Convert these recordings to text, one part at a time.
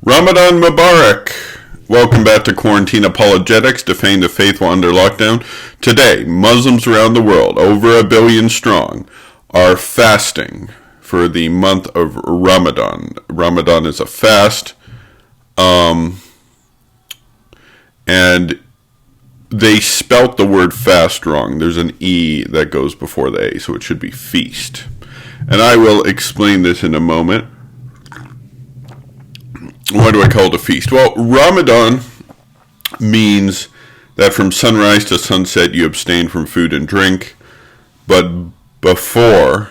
Ramadan Mubarak! Welcome back to Quarantine Apologetics, defending the faith while under lockdown. Today, Muslims around the world, over 1 billion strong, are fasting for the month of Ramadan. Ramadan is a fast, and they spelt the word fast wrong. There's an E that goes before the A, so it should be feast. And I will explain this in a moment. Why do I call it a feast? Well, Ramadan means that from sunrise to sunset you abstain from food and drink, but before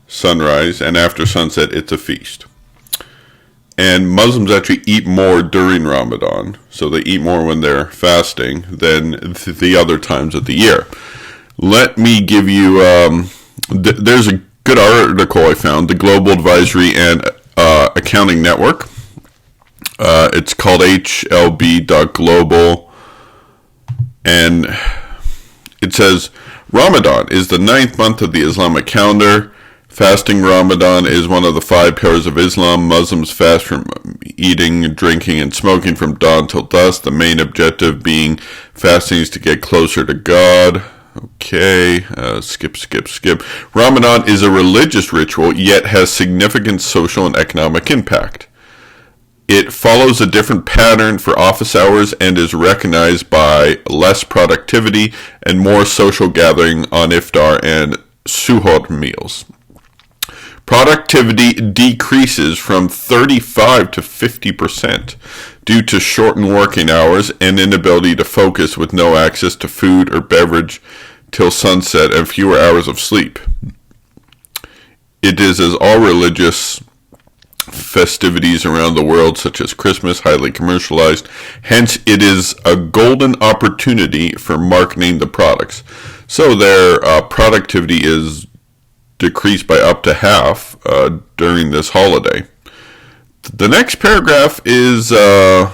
sunrise and after sunset it's a feast. And Muslims actually eat more during Ramadan, so they eat more when they're fasting than the other times of the year. Let me give you, there's a good article I found, the Global Advisory and Accounting Network. It's called hlb.global, and it says, Ramadan is the 9th month of the Islamic calendar. Fasting Ramadan is one of the 5 pillars of Islam. Muslims fast from eating, drinking, and smoking from dawn till dusk. The main objective being fasting is to get closer to God. Okay, skip. Ramadan is a religious ritual, yet has significant social and economic impact. It follows a different pattern for office hours and is recognized by less productivity and more social gathering on iftar and suhoor meals. Productivity decreases from 35 to 50% due to shortened working hours and inability to focus with no access to food or beverage till sunset and fewer hours of sleep. It is, as all religious festivities around the world, such as Christmas, highly commercialized. Hence, it is a golden opportunity for marketing the products. So their productivity is decreased by up to half during this holiday. The next paragraph is where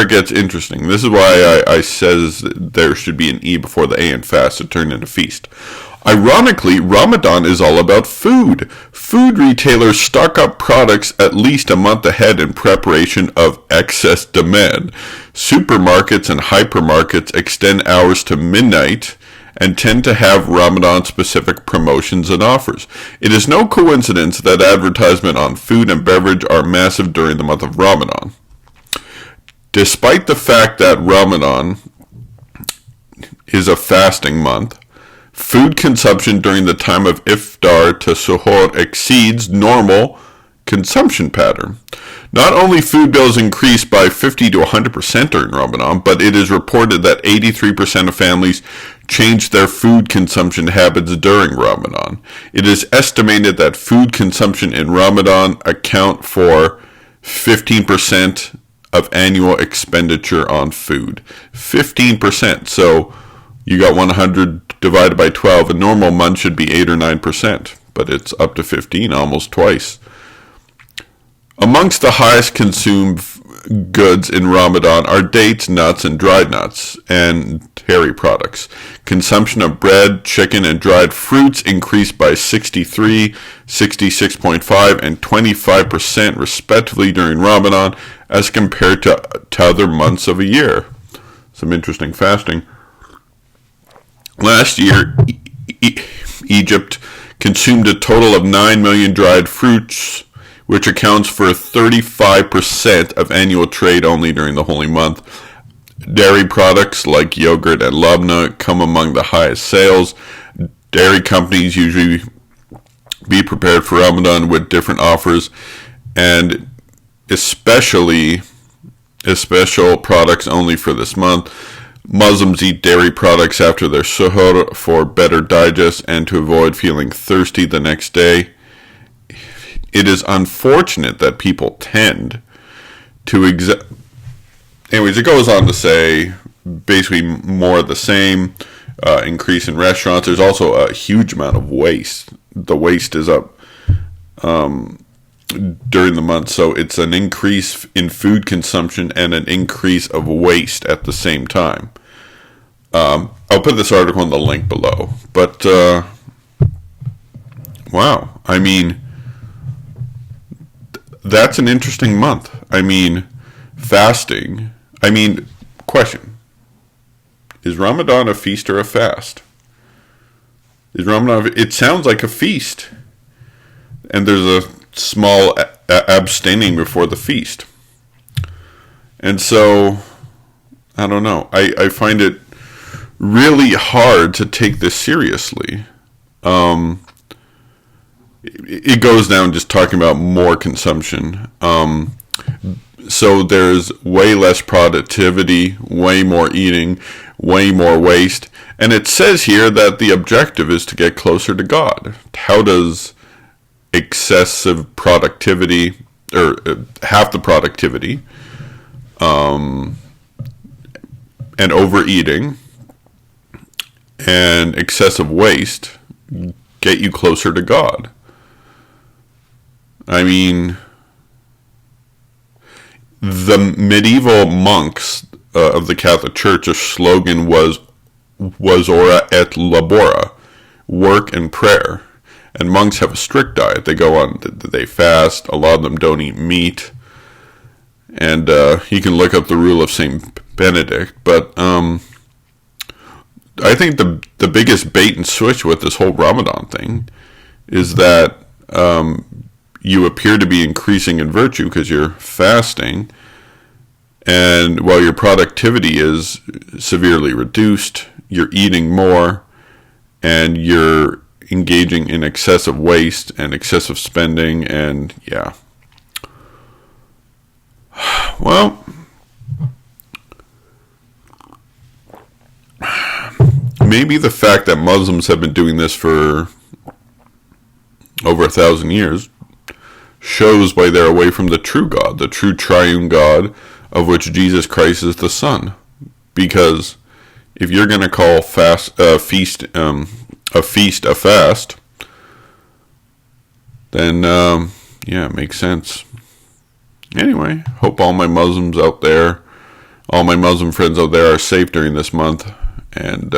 it gets interesting. This is why I says there should be an E before the A in fast to turn into feast. Ironically, Ramadan is all about food. Food retailers stock up products at least a month ahead in preparation of excess demand. Supermarkets and hypermarkets extend hours to midnight and tend to have Ramadan-specific promotions and offers. It is no coincidence that advertisement on food and beverage are massive during the month of Ramadan. Despite the fact that Ramadan is a fasting month, food consumption during the time of iftar to suhoor exceeds normal consumption pattern. Not only food bills increase by 50 to 100% during Ramadan, but it is reported that 83% of families change their food consumption habits during Ramadan. It is estimated that food consumption in Ramadan account for 15% of annual expenditure on food. 15%. So you got 100 divided by 12. A normal month should be 8 or 9%, but it's up to 15, almost twice. Amongst the highest consumed goods in Ramadan are dates, nuts, and dried nuts, and dairy products. Consumption of bread, chicken, and dried fruits increased by 63, 66.5, and 25% respectively during Ramadan as compared to other months of a year. Some interesting fasting. Last year, Egypt consumed a total of 9 million dried fruits, which accounts for 35% of annual trade only during the holy month. Dairy products like yogurt and labna come among the highest sales. Dairy companies usually be prepared for Ramadan with different offers, and especially special products only for this month. Muslims eat dairy products after their suhoor for better digest and to avoid feeling thirsty the next day. It is unfortunate that people tend to Anyways, it goes on to say basically more of the same, increase in restaurants. There's also a huge amount of waste. The waste is up during the month, so it's an increase in food consumption and an increase of waste at the same time. I'll put this article in the link below, but wow, I mean, that's an interesting month. I mean, fasting. I mean, question. Is Ramadan a feast or a fast? Is Ramadan... It sounds like a feast. And there's a small abstaining before the feast. And so, I don't know. I find it really hard to take this seriously. It goes down just talking about more consumption. So there's way less productivity, way more eating, way more waste. And it says here that the objective is to get closer to God. How does excessive productivity, or half the productivity, and overeating and excessive waste get you closer to God? I mean, the medieval monks of the Catholic Church, a slogan was ora et labora, work and prayer. And monks have a strict diet. They go on, they fast. A lot of them don't eat meat. And you can look up the Rule of St. Benedict. But I think the biggest bait and switch with this whole Ramadan thing is that you appear to be increasing in virtue because you're fasting, and while your productivity is severely reduced, you're eating more, and you're engaging in excessive waste and excessive spending, and yeah. Well, maybe the fact that Muslims have been doing this for over 1,000 years shows why they're away from the true God, the true triune God, of which Jesus Christ is the Son. Because if you're going to call a feast a fast, then yeah, it makes sense. Anyway, hope all my Muslims out there, all my Muslim friends out there, are safe during this month, and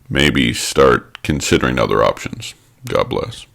maybe start considering other options. God bless.